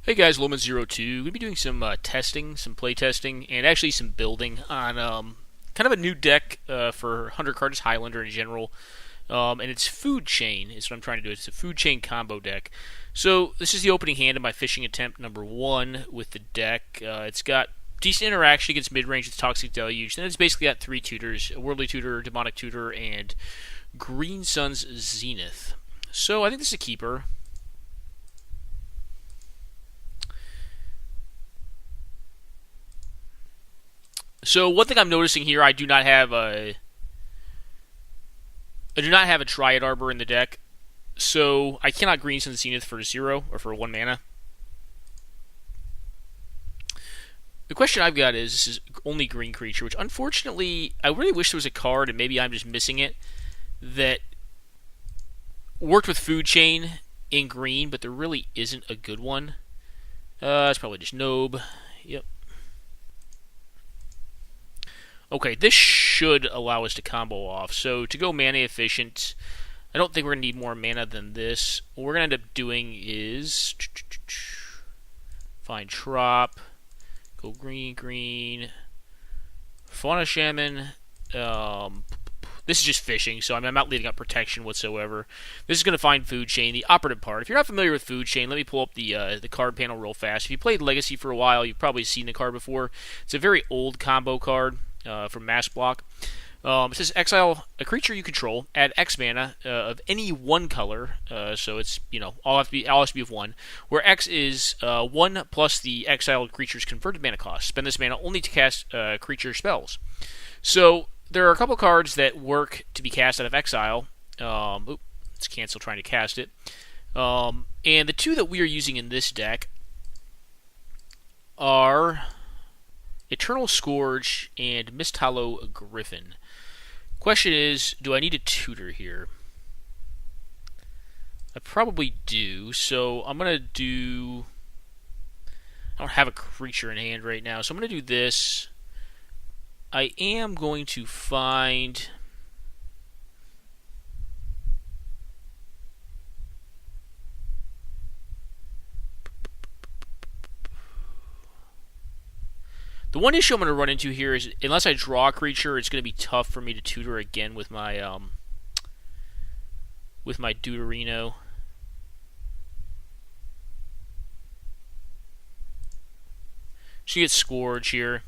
Hey guys, Loman02. We'll be doing some testing, some play testing, and actually some building on kind of a new deck for 100 cards Highlander in general. And it's Food Chain is what I'm trying to do. It's a Food Chain combo deck. So this is the opening hand of my fishing attempt number 1 with the deck. It's got decent interaction against mid-range with Toxic Deluge. Then it's basically got 3 tutors, a Worldly Tutor, Demonic Tutor, and Green Sun's Zenith. So I think this is a keeper. So one thing I'm noticing here, I do not have a Triad Arbor in the deck, so I cannot Green Sun Zenith for 0 or for 1 mana. The question I've got is, this is only green creature, which unfortunately I really wish there was a card, and maybe I'm just missing it, that worked with Food Chain in green, but there really isn't a good one. It's probably just Nobe. Yep. Okay, this should allow us to combo off. So to go mana efficient, I don't think we're going to need more mana than this. What we're going to end up doing is find Trop, go green, Fauna Shaman. This is just fishing, so I'm not leading up protection whatsoever. This is going to find Food Chain, the operative part. If you're not familiar with Food Chain, let me pull up the card panel real fast. If you played Legacy for a while, you've probably seen the card before. It's a very old combo card. From Mass Block. It says exile a creature you control, add X mana of any one color. So it's all has to be of 1. Where X is 1 plus the exiled creature's converted mana cost. Spend this mana only to cast creature spells. So there are a couple cards that work to be cast out of exile. Let's cancel trying to cast it. And the 2 that we are using in this deck are Eternal Scourge and Misthallow Griffin. Question is, do I need a tutor here? I probably do, so I'm going to do... I don't have a creature in hand right now, so I'm going to do this. I am going to find... The one issue I'm going to run into here is, unless I draw a creature, it's going to be tough for me to tutor again with my Deuterino. So you get Scourge here.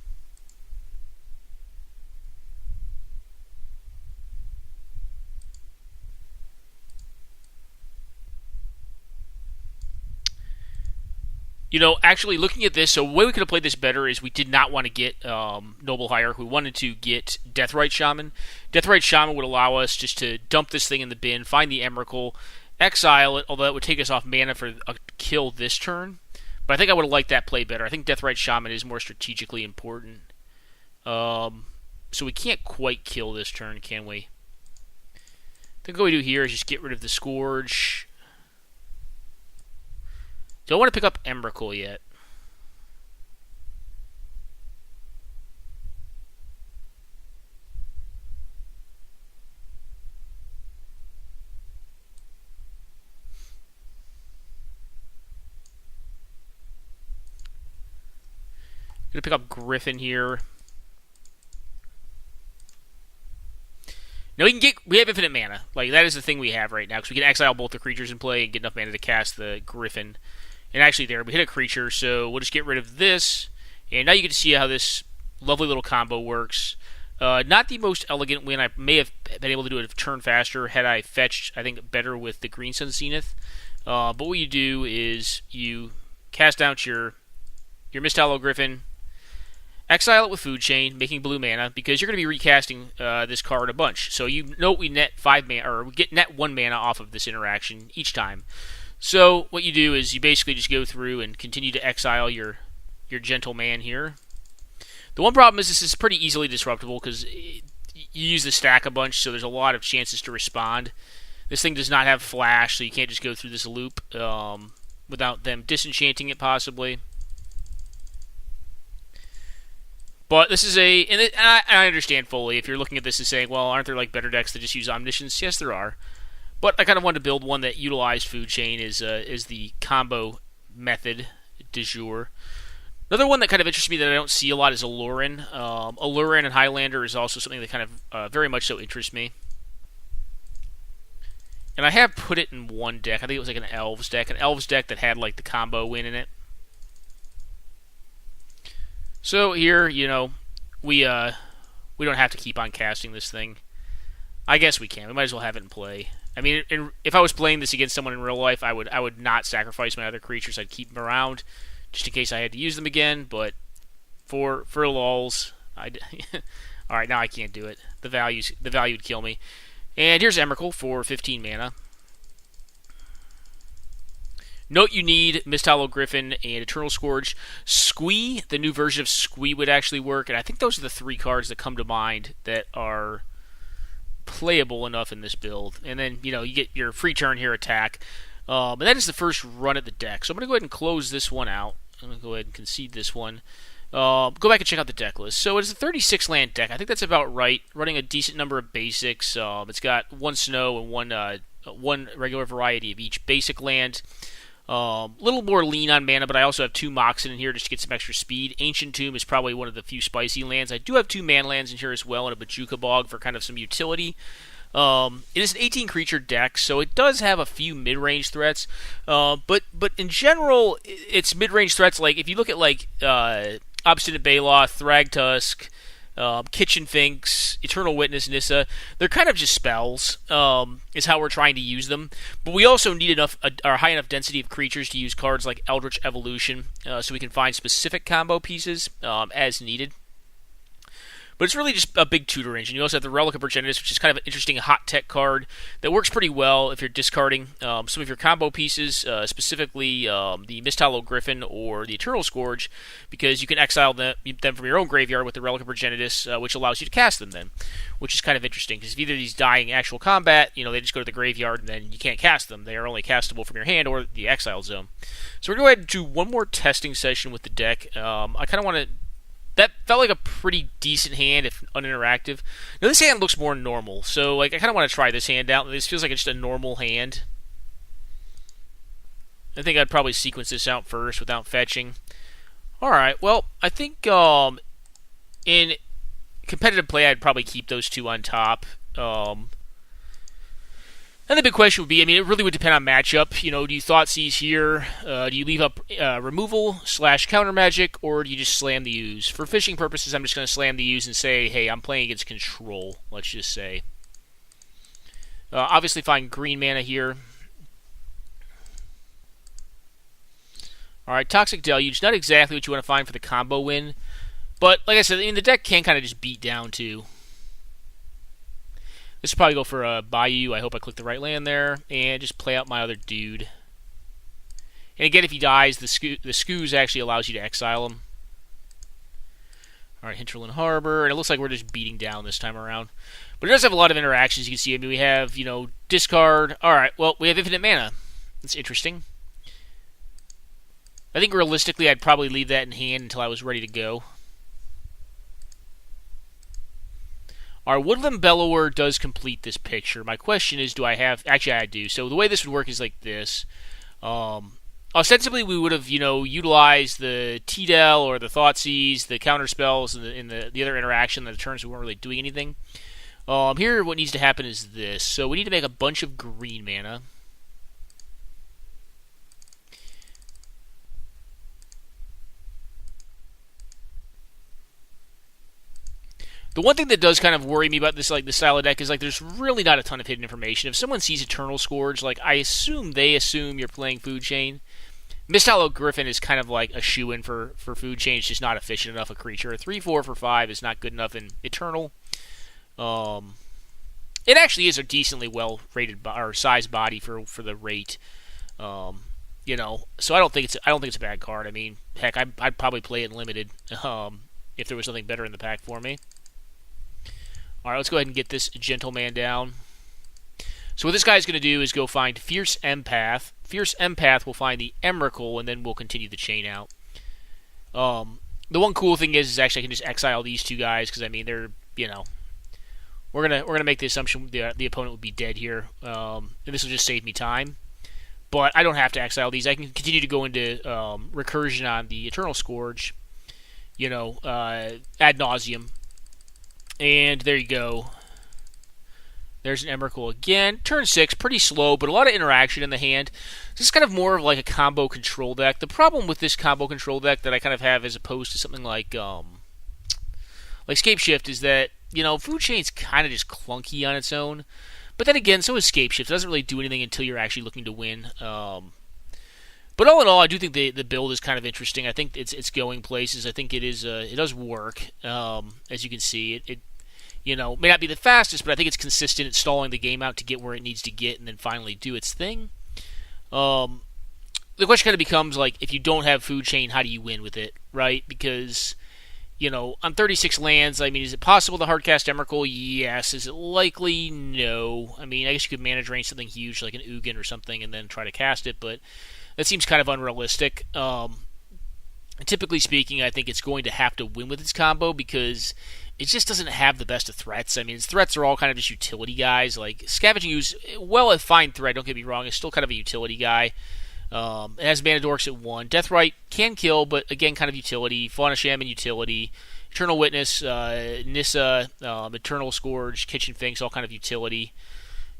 Actually looking at this, so the way we could have played this better is we did not want to get Noble Hire. We wanted to get Deathrite Shaman. Deathrite Shaman would allow us just to dump this thing in the bin, find the Emrakul, exile it, although that would take us off mana for a kill this turn. But I think I would have liked that play better. I think Deathrite Shaman is more strategically important. So we can't quite kill this turn, can we? I think what we do here is just get rid of the Scourge. Do I want to pick up Emrakul yet? Gonna pick up Griffin here. Now we have infinite mana. Like, that is the thing we have right now, because we can exile both the creatures in play and get enough mana to cast the Griffin. And actually there, we hit a creature, so we'll just get rid of this. And now you get to see how this lovely little combo works. Not the most elegant win. I may have been able to do it a turn faster had I fetched, I think, better with the Green Sun Zenith. But what you do is you cast out your Misthallow Griffin, exile it with Food Chain, making blue mana, because you're going to be recasting this card a bunch. So we net 5 mana, or we get net 1 mana off of this interaction each time. So what you do is you basically just go through and continue to exile your gentle man here. The one problem is this is pretty easily disruptible because you use the stack a bunch, so there's a lot of chances to respond. This thing does not have flash, so you can't just go through this loop without them disenchanting it possibly. But this is and I understand fully if you're looking at this and saying, well, aren't there like better decks that just use Omniscience? Yes, there are. But I kind of wanted to build one that utilized Food Chain as the combo method du jour. Another one that kind of interests me that I don't see a lot is Allurin. Allurin and Highlander is also something that kind of very much so interests me. And I have put it in one deck. I think it was like an Elves deck that had like the combo win in it. So here, we don't have to keep on casting this thing. I guess we can. We might as well have it in play. I mean, if I was playing this against someone in real life, I would not sacrifice my other creatures. I'd keep them around just in case I had to use them again. But for lulz, all right, now I can't do it. The value would kill me. And here's Emrakul for 15 mana. Note you need Misthollow Griffin and Eternal Scourge. Squee, the new version of Squee would actually work, and I think those are the 3 cards that come to mind that are playable enough in this build. And then, you get your free turn here, attack. And that is the first run at the deck. So I'm going to go ahead and close this one out. I'm going to go ahead and concede this one. Go back and check out the deck list. So it's a 36 land deck. I think that's about right. Running a decent number of basics. It's got 1 snow and one regular variety of each basic land. Little more lean on mana, but I also have 2 Moxen in here just to get some extra speed. Ancient Tomb is probably one of the few spicy lands. I do have 2 man lands in here as well, and a Bojuka Bog for kind of some utility. It is an 18 creature deck, so it does have a few mid-range threats. But in general, it's mid-range threats. Like if you look at like Obstinate Baloth, Thragtusk, Kitchen Finks, Eternal Witness, Nissa, they're kind of just spells, is how we're trying to use them. But we also need a high enough density of creatures to use cards like Eldritch Evolution, so we can find specific combo pieces as needed. But it's really just a big tutor engine. You also have the Relic of Progenitus, which is kind of an interesting hot tech card that works pretty well if you're discarding some of your combo pieces, specifically the Misthollow Griffin or the Eternal Scourge, because you can exile them from your own graveyard with the Relic of Progenitus, which allows you to cast them then, which is kind of interesting, because if either of these die in actual combat, they just go to the graveyard and then you can't cast them. They are only castable from your hand or the exile zone. So we're going to go ahead and do one more testing session with the deck. I kind of want to... That felt like a pretty decent hand, if uninteractive. Now, this hand looks more normal, so I kind of want to try this hand out. This feels like it's just a normal hand. I think I'd probably sequence this out first without fetching. Alright, well, I think in competitive play, I'd probably keep those 2 on top. And the big question would be, it really would depend on matchup. Do you Thoughtseize here? Do you leave up removal / counter magic, or do you just slam the ooze? For fishing purposes, I'm just going to slam the ooze and say, hey, I'm playing against control, let's just say. Obviously find green mana here. Alright, Toxic Deluge, not exactly what you want to find for the combo win. But, like I said, the deck can kind of just beat down, too. This will probably go for a Bayou. I hope I clicked the right land there. And just play out my other dude. And again, if he dies, the Scooze actually allows you to exile him. Alright, Hinterland Harbor. And it looks like we're just beating down this time around. But it does have a lot of interactions. You can see, we have, discard. Alright, well, we have infinite mana. That's interesting. I think realistically, I'd probably leave that in hand until I was ready to go. Our Woodland Bellower does complete this picture. My question is, do I have... Actually, I do. So the way this would work is like this. Ostensibly, we would have, utilized the T-Del or the Thoughtseize, the counter spells, and the other interaction. The turns we weren't really doing anything. Here, what needs to happen is this. So we need to make a bunch of green mana. The one thing that does kind of worry me about this style of deck is there's really not a ton of hidden information. If someone sees Eternal Scourge, I assume they assume you're playing Food Chain. Misthollow Griffin is kind of like a shoe-in for Food Chain. It's just not efficient enough a creature. A 3/4 for 5 is not good enough in Eternal. It actually is a decently well rated or sized body for the rate. So I don't think it's a bad card. Heck, I'd probably play it in limited if there was something better in the pack for me. Alright, let's go ahead and get this Gentleman down. So what this guy's going to do is go find Fierce Empath. Fierce Empath will find the Emrakul, and then we'll continue the chain out. The one cool thing is actually I can just exile these 2 guys, because, they're, we're gonna make the assumption the opponent would be dead here. And this will just save me time. but I don't have to exile these. I can continue to go into recursion on the Eternal Scourge, ad nauseum. And there you go. There's an Emrakul again. Turn 6, pretty slow, but a lot of interaction in the hand. This is kind of more of like a combo control deck. The problem with this combo control deck that I kind of have as opposed to something like Scape Shift is that, Food Chain's kind of just clunky on its own. But then again, so is Scape Shift. It doesn't really do anything until you're actually looking to win. But all in all, I do think the build is kind of interesting. I think it's going places. I think it does work. As you can see, it may not be the fastest, but I think it's consistent at stalling the game out to get where it needs to get and then finally do its thing. The question kind of becomes, like, if you don't have Food Chain, how do you win with it, right? Because, on 36 lands, I mean, is it possible to hardcast Emrakul? Yes. Is it likely? No. I mean, I guess you could mana drain something huge like an Ugin or something and then try to cast it, but that seems kind of unrealistic. Typically speaking, I think it's going to have to win with its combo because it just doesn't have the best of threats. I mean, its threats are all kind of just utility guys. Like, Scavenging Ooze, well, a fine threat, don't get me wrong, it's still kind of a utility guy. It has Mana Dorks at 1. Deathrite can kill, but again, kind of utility. Fauna Shaman, utility. Eternal Witness, Nissa, Eternal Scourge, Kitchen Finks, all kind of utility.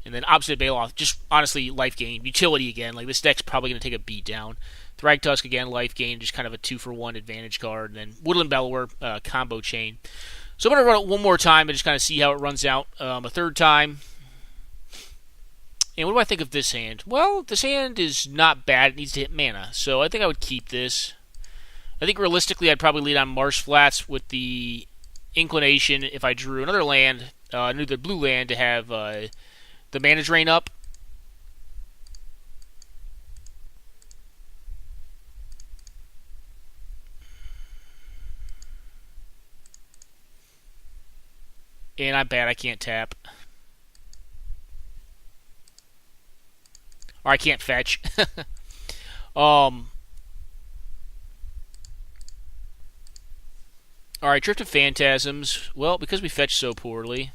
And then Opposite Baloth, just honestly life gain. Utility again. Like, this deck's probably going to take a beat down. Thragtusk, again, life gain, just kind of a 2-for-1 advantage card. And then Woodland Bellower, combo chain. So I'm going to run it one more time and just kind of see how it runs out a third time. And what do I think of this hand? Well, this hand is not bad. It needs to hit mana. So I think I would keep this. I think realistically I'd probably lead on Marsh Flats with the inclination if I drew another land, another blue land, to have the mana drain up. And I'm bad, I can't tap. Or I can't fetch. Alright, Drift of Phantasms. Well, because we fetched so poorly.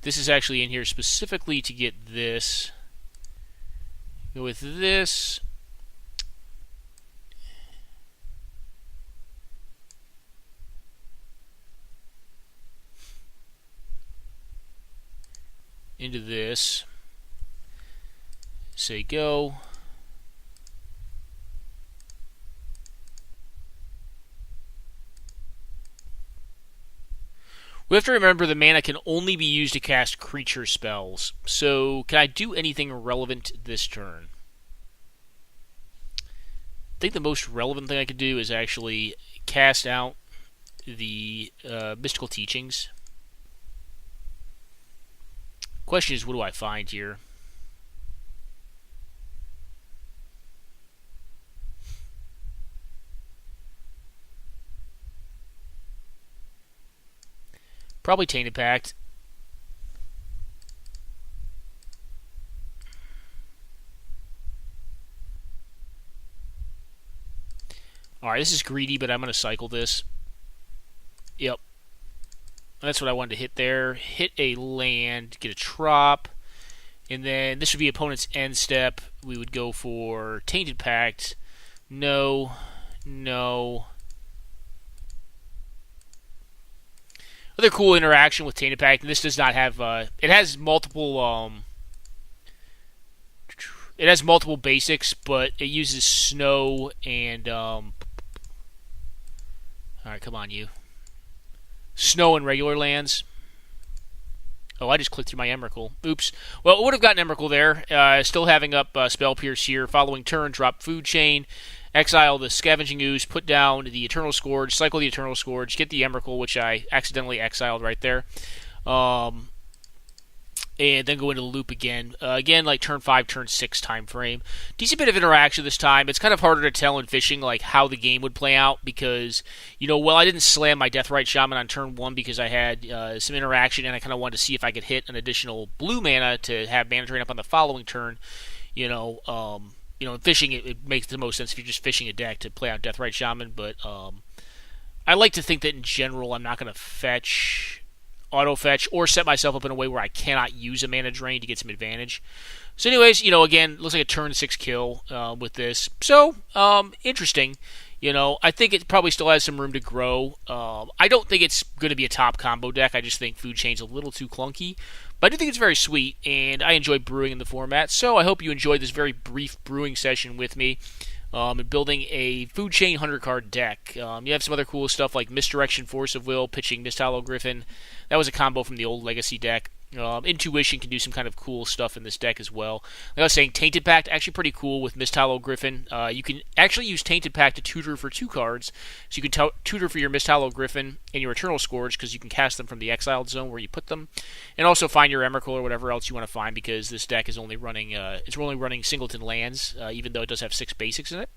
This is actually in here specifically to get this. Go with this. Into this. Say go. We have to remember the mana can only be used to cast creature spells. So, can I do anything relevant this turn? I think the most relevant thing I could do is actually cast out the Mystical Teachings. Question is, what do I find here? Probably Tainted Pact. Alright, this is greedy, but I'm going to cycle this. Yep. That's what I wanted to hit there. Hit a land, get a trop. And then this would be opponent's end step. We would go for Tainted Pact. No. No. Other cool interaction with Tainted Pact, and this does not have... it has multiple... it has multiple basics, but it uses snow and... Alright, come on, you. Snow and regular lands. Oh, I just clicked through my Emrakul. Oops. Well, it would have gotten Emrakul there. Still having up Spell Pierce here. Following turn, drop Food Chain. Exile the Scavenging Ooze. Put down the Eternal Scourge. Cycle the Eternal Scourge. Get the Emrakul, which I accidentally exiled right there. And then go into the loop again. Again, like turn 5, turn 6 time frame. Decent bit of interaction this time. It's kind of harder to tell in fishing like how the game would play out because, well, I didn't slam my Deathrite Shaman on turn 1 because I had some interaction and I kind of wanted to see if I could hit an additional blue mana to have mana drain up on the following turn. In fishing, it makes the most sense if you're just fishing a deck to play out Deathrite Shaman, but I like to think that in general I'm not going to fetch, auto fetch, or set myself up in a way where I cannot use a mana drain to get some advantage. So anyways, again, looks like a turn 6 kill with this. So, interesting. I think it probably still has some room to grow. I don't think it's going to be a top combo deck. I just think Food Chain's a little too clunky. But I do think it's very sweet, and I enjoy brewing in the format. So I hope you enjoyed this very brief brewing session with me and building a Food Chain 100 card deck. You have some other cool stuff like Misdirection, Force of Will, pitching Mist Hollow Griffin. That was a combo from the old Legacy deck. Intuition can do some kind of cool stuff in this deck as well. Like I was saying, Tainted Pact, actually pretty cool with Mist Hollow Griffin. You can actually use Tainted Pact to tutor for 2 cards. So you can tutor for your Mist Hollow Griffin and your Eternal Scourge because you can cast them from the exiled zone where you put them. And also find your Emrakul or whatever else you want to find because this deck is only running Singleton lands, even though it does have 6 basics in it.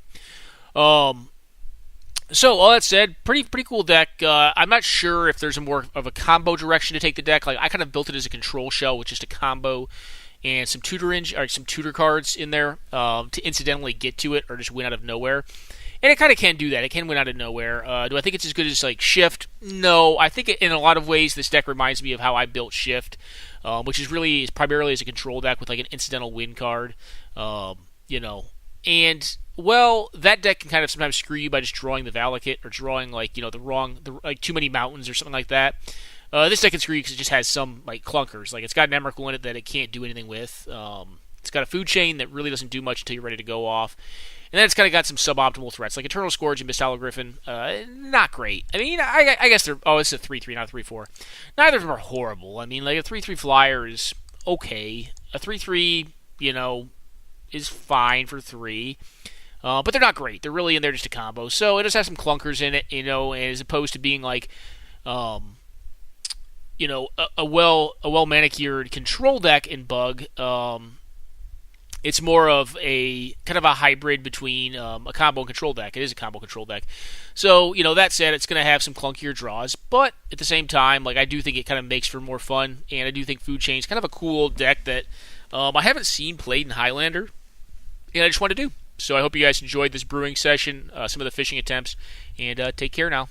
So, all that said, pretty cool deck. I'm not sure if there's a more of a combo direction to take the deck. Like I kind of built it as a control shell with just a combo and some tutor cards in there to incidentally get to it or just win out of nowhere. And it kind of can do that. It can win out of nowhere. Do I think it's as good as like Shift? No. I think in a lot of ways this deck reminds me of how I built Shift, which is primarily as a control deck with like an incidental win card. And well, that deck can kind of sometimes screw you by just drawing the Valakut or drawing like too many mountains or something like that. This deck can screw you because it just has some like clunkers. Like it's got an Emrakul in it that it can't do anything with. It's got a Food Chain that really doesn't do much until you're ready to go off. And then it's kind of got some suboptimal threats like Eternal Scourge and Mist Hollow Griffin. Not great. I mean, I guess they're. Oh, it's a 3/3, not a 3/4. Neither of them are horrible. I mean, like a 3/3 flyer is okay. A 3/3, is fine for 3. But they're not great. They're really in there just a combo. So it just has some clunkers in it, as opposed to being like, a well manicured control deck in Bug. It's more of a kind of a hybrid between a combo and control deck. It is a combo control deck. So, that said, it's going to have some clunkier draws. But at the same time, like I do think it kind of makes for more fun. And I do think Food Chain is kind of a cool deck that I haven't seen played in Highlander. And I just want to do. So I hope you guys enjoyed this brewing session, some of the fishing attempts. And take care now.